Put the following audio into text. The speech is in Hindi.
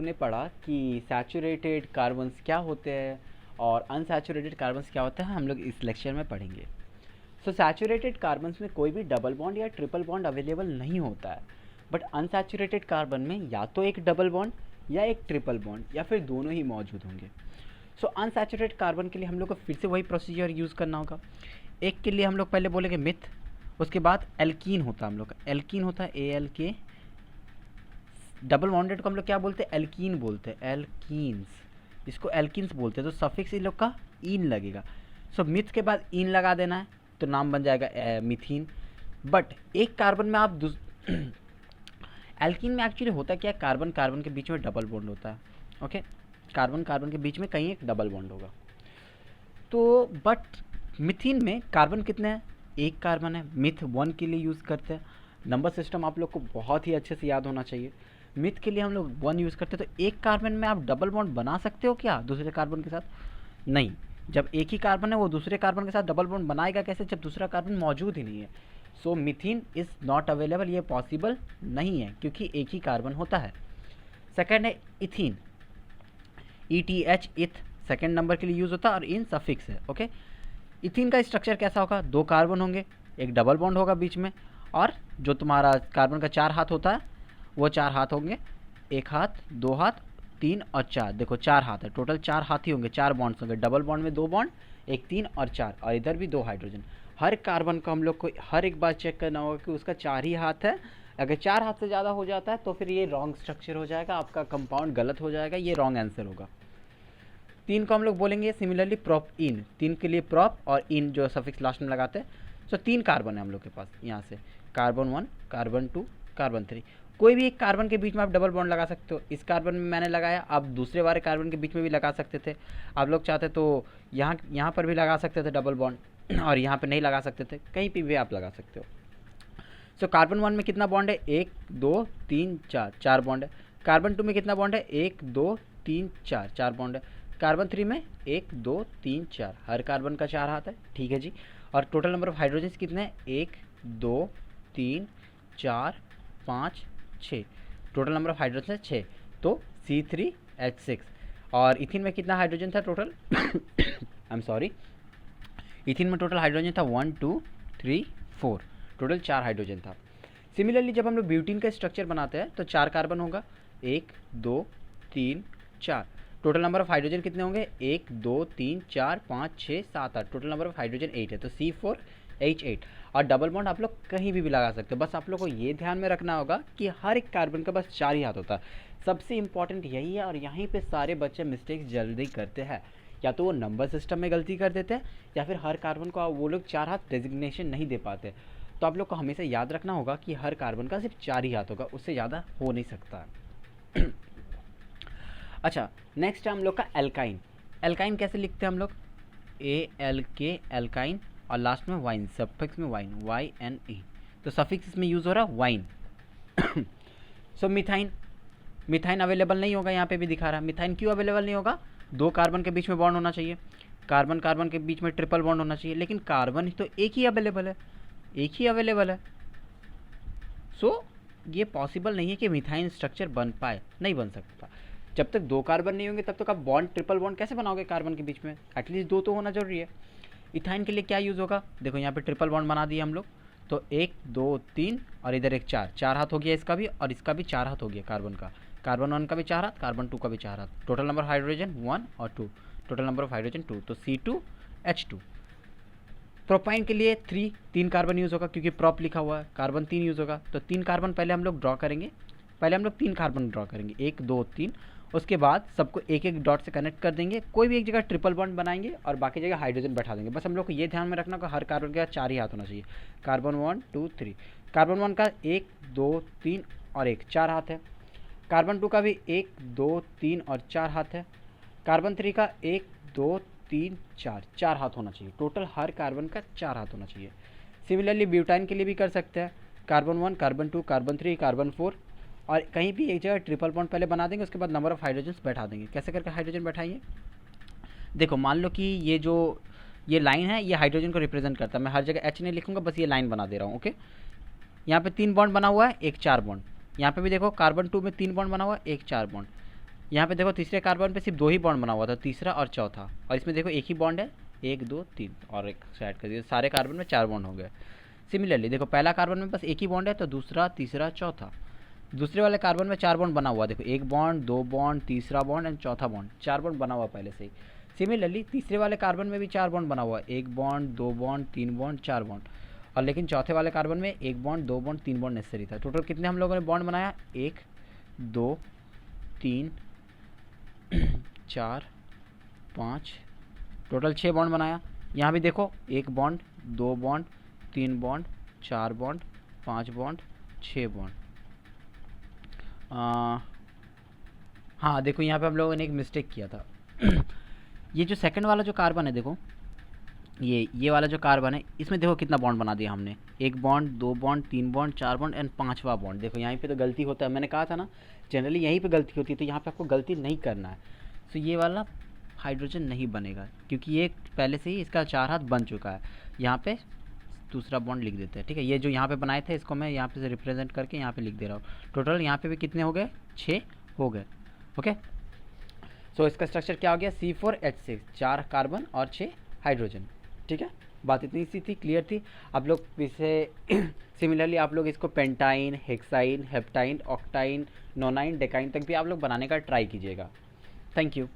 आपने पढ़ा कि सैचुरेटेड कार्बन्स क्या होते हैं और अनसैचुरेटेड कार्बन्स क्या होते हैं, हम लोग इस लेक्चर में पढ़ेंगे। सो सैचुरेटेड कार्बन्स में कोई भी डबल बॉन्ड या ट्रिपल बॉन्ड अवेलेबल नहीं होता है, बट अनसैचुरेटेड कार्बन में या तो एक डबल बॉन्ड या एक ट्रिपल बॉन्ड या फिर दोनों ही मौजूद होंगे। सो अनसैचुरेटेड कार्बन के लिए हम लोग को फिर से वही प्रोसीजर यूज़ करना होगा। एक के लिए हम लोग पहले बोलेंगे मिथ, उसके बाद एल्कीन होता है हम लोग का, एल्कीन होता है ALK। डबल बॉन्डेड को हम लोग क्या बोलते हैं, एल्कीन बोलते हैं, एल्कीन्स, इसको एल्कीन्स बोलते हैं। तो सफिक्स इन लोग का इन लगेगा। सो मिथ के बाद इन लगा देना है तो नाम बन जाएगा मिथीन। बट एक कार्बन में आप एल्कीन में एक्चुअली होता क्या है, कार्बन कार्बन के बीच में डबल बॉन्ड होता है। ओके, कार्बन कार्बन के बीच में कहीं एक डबल बॉन्ड होगा। तो बट मिथीन में कार्बन कितने हैं, एक कार्बन है। मिथ 1 के लिए यूज़ करते हैं। नंबर सिस्टम आप लोग को बहुत ही अच्छे से याद होना चाहिए। मिथ के लिए हम लोग 1 यूज़ करते हैं। तो एक कार्बन में आप डबल बॉन्ड बना सकते हो क्या दूसरे कार्बन के साथ? नहीं। जब एक ही कार्बन है वो दूसरे कार्बन के साथ डबल बॉन्ड बनाएगा कैसे जब दूसरा कार्बन मौजूद ही नहीं है? सो मिथीन इज़ नॉट अवेलेबल, ये पॉसिबल नहीं है क्योंकि एक ही कार्बन होता है। सेकेंड है इथीन, ETH, इथ सेकेंड नंबर के लिए यूज़ होता है और इन सफिक्स है। ओके, इथीन का स्ट्रक्चर कैसा होगा, 2 कार्बन होंगे, एक डबल बॉन्ड होगा बीच में, और जो तुम्हारा कार्बन का 4 हाथ होता है वो 4 हाथ होंगे, 1 हाथ, 2 हाथ, 3 और 4। देखो 4 हाथ है, टोटल 4 हाथ ही होंगे, 4 बॉन्ड्स होंगे। डबल बॉन्ड में 2 बॉन्ड, एक 3 और 4, और इधर भी 2 हाइड्रोजन। हर कार्बन को हम लोग को हर एक बार चेक करना होगा कि उसका 4 ही हाथ है। अगर 4 हाथ से ज़्यादा हो जाता है तो फिर ये रॉन्ग स्ट्रक्चर हो जाएगा, आपका कंपाउंड गलत हो जाएगा, ये रॉन्ग आंसर होगा। 3 को हम लोग बोलेंगे सिमिलरली प्रॉप इन, 3 के लिए प्रॉप और इन जो सफिक्स लास्ट में लगाते हैं। सो 3 कार्बन है हम लोग के पास, यहाँ से कार्बन 1, कार्बन 2, कार्बन 3। कोई भी एक कार्बन के बीच में आप डबल बॉन्ड लगा सकते हो। इस कार्बन में मैंने लगाया, आप दूसरे वाले कार्बन के बीच में भी लगा सकते थे। आप लोग चाहते तो यहाँ पर भी लगा सकते थे डबल बॉन्ड, और यहाँ पर नहीं लगा सकते थे, कहीं पर भी आप लगा सकते हो। सो कार्बन 1 में कितना बॉन्ड है, 1 2 3 4, 4 बॉन्ड है। कार्बन 2 में कितना बॉन्ड है, 1 2 3 4, 4 बॉन्ड है। कार्बन 3 में 1 2 3 4, हर कार्बन का 4 हाथ है, ठीक है जी। और टोटल नंबर ऑफ हाइड्रोजन्स कितने हैं, 1 2 3 4 5 6, टोटल नंबर ऑफ हाइड्रोजन है 6, तो C3H6। और इथिन में कितना हाइड्रोजन था टोटल आई एम सॉरी, इथिन में टोटल हाइड्रोजन था 1 2 3 4, टोटल 4 हाइड्रोजन था। सिमिलरली जब हम लोग ब्यूटीन का स्ट्रक्चर बनाते हैं तो 4 कार्बन होगा, 1 2 3 4, टोटल नंबर ऑफ हाइड्रोजन कितने होंगे, 1 2 3 4 5 6 7 8, टोटल नंबर ऑफ हाइड्रोजन 8 है, तो C4H8। और डबल बॉन्ड आप लोग कहीं भी लगा सकते हो, बस आप लोग को ये ध्यान में रखना होगा कि हर एक कार्बन का बस 4 ही हाथ होता है। सबसे इंपॉर्टेंट यही है, और यहीं पे सारे बच्चे मिस्टेक्स जल्दी करते हैं, या तो वो नंबर सिस्टम में गलती कर देते हैं या फिर हर कार्बन को वो लोग 4 हाथ डेजिग्नेशन नहीं दे पाते। तो आप लोग को हमेशा याद रखना होगा कि हर कार्बन का सिर्फ 4 ही हाथ होगा, उससे ज़्यादा हो नहीं सकता। अच्छा, नेक्स्ट है हम लोग का एल्काइन। एल्काइन कैसे लिखते हैं हम लोग, ALK एल्काइन, और लास्ट में वाइन, सफिक्स में वाइन, YNE, तो सफिक्स इसमें यूज़ हो रहा है वाइन। सो मिथाइन, मिथाइन अवेलेबल नहीं होगा, यहाँ पे भी दिखा रहा है। मिथाइन क्यों अवेलेबल नहीं होगा, 2 कार्बन के बीच में बॉन्ड होना चाहिए, कार्बन कार्बन के बीच में ट्रिपल बॉन्ड होना चाहिए, लेकिन कार्बन तो एक ही अवेलेबल है, एक ही अवेलेबल है। सो ये पॉसिबल नहीं है कि मिथाइन स्ट्रक्चर बन पाए, नहीं बन सकता। जब तक 2 कार्बन नहीं होंगे तब तक आप बॉन्ड ट्रिपल बॉन्ड कैसे बनाओगे कार्बन के बीच में, एटलीस्ट 2 तो होना जरूरी है। इथाइन के लिए क्या यूज़ होगा, देखो यहाँ पे ट्रिपल बॉन्ड बना दिए हम लोग, तो 1 2 3 और इधर एक 4, 4 हाथ हो गया इसका भी, और इसका भी 4 हाथ हो गया कार्बन का, कार्बन 1 का भी 4 हाथ, कार्बन 2 का भी 4 हाथ, टोटल नंबर हाइड्रोजन 1 और 2, टोटल नंबर ऑफ हाइड्रोजन 2, तो C2H2। प्रोपाइन के लिए 3 कार्बन यूज़ होगा क्योंकि प्रॉप लिखा हुआ है, कार्बन 3 यूज़ होगा, तो 3 कार्बन पहले हम लोग ड्रॉ करेंगे, पहले हम लोग 3 कार्बन ड्रॉ करेंगे, 1 2 3, उसके बाद सबको एक एक डॉट से कनेक्ट कर देंगे, कोई भी एक जगह ट्रिपल बॉन्ड बनाएंगे और बाकी जगह हाइड्रोजन बैठा देंगे। बस हम लोग को ये ध्यान में रखना कि हर कार्बन का 4 ही हाथ होना चाहिए। कार्बन 1 2 3, कार्बन 1 का 1 2 3 और 1, 4 हाथ है। कार्बन 2 का भी 1 2 3 और 4 हाथ है। कार्बन 3 का 1 2 3 4, 4 हाथ होना चाहिए, टोटल हर कार्बन का 4 हाथ होना चाहिए। सिमिलरली ब्यूटाइन के लिए भी कर सकते हैं, कार्बन 1 कार्बन 2 कार्बन 3 कार्बन 4, और कहीं भी एक जगह ट्रिपल बॉन्ड पहले बना देंगे, उसके बाद नंबर ऑफ हाइड्रोजन बैठा देंगे। कैसे करके हाइड्रोजन बैठाएंगे, देखो मान लो कि ये लाइन है, ये हाइड्रोजन को रिप्रेजेंट करता है, मैं हर जगह H नहीं लिखूंगा, बस ये लाइन बना दे रहा हूँ। ओके, यहाँ पे 3 बॉन्ड बना हुआ है, एक 4 बॉन्ड, यहाँ पे भी देखो कार्बन 2 में 3 बॉन्ड बना हुआ है, एक 4 बॉन्ड, यहाँ पे देखो तीसरे कार्बन पे सिर्फ 2 ही बॉन्ड बना हुआ था, तीसरा और चौथा, और इसमें देखो एक ही बॉन्ड है, 1 2 3, और एक साइड कर दिया, सारे कार्बन में 4 बॉन्ड हो गए। सिमिलरली देखो पहला कार्बन में बस एक ही बॉन्ड है, तो दूसरा, तीसरा, चौथा। दूसरे वाले कार्बन में 4 बॉन्ड बना हुआ, देखो 1 बॉन्ड, 2 बॉन्ड, तीसरा बॉन्ड एंड चौथा बॉन्ड, 4 बॉन्ड बना हुआ पहले से ही। सिमिलरली तीसरे वाले कार्बन में भी 4 बॉन्ड बना हुआ है, 1 बॉन्ड, 2 बॉन्ड, 3 बॉन्ड, 4 बॉन्ड, और लेकिन चौथे वाले कार्बन में 1 बॉन्ड, 2 बॉन्ड, 3 बॉन्ड नेसेसरी था। टोटल कितने हम लोगों ने बॉन्ड बनाया, 1 2 3 4 5, टोटल 6 बॉन्ड बनाया। यहाँ भी देखो 1 bond, 2 bond, 3 bond, 4 bond, 5 bond, 6 bond. हाँ देखो यहाँ पे हम लोगों ने एक मिस्टेक किया था। ये जो सेकंड वाला जो कार्बन है, देखो ये वाला जो कार्बन है, इसमें देखो कितना बॉन्ड बना दिया हमने, 1 bond, 2 bond, 3 bond, 4 bond and 5वां बॉन्ड। देखो यहाँ पे तो गलती होता है, मैंने कहा था ना जनरली यहीं पे गलती होती है, तो यहाँ पे आपको गलती नहीं करना है। तो ये वाला हाइड्रोजन नहीं बनेगा, क्योंकि ये पहले से ही इसका 4 हाथ बन चुका है। यहाँ पे दूसरा बॉन्ड लिख देते हैं, ठीक है। ये जो यहाँ पे बनाए थे, इसको मैं यहाँ पे से रिप्रेजेंट करके यहाँ पे लिख दे रहा हूँ। टोटल यहाँ पे भी कितने हो गए, 6 हो गए। ओके, सो इसका स्ट्रक्चर क्या हो गया, C4H6, 4 कार्बन और 6 हाइड्रोजन। ठीक है, बात इतनी सी थी, क्लियर थी। आप लोग इसे सिमिलरली आप लोग इसको पेंटाइन, हेक्साइन, हेप्टाइन, ऑक्टाइन, नोनाइन, डेकाइन तक भी आप लोग बनाने का ट्राई कीजिएगा। Thank you.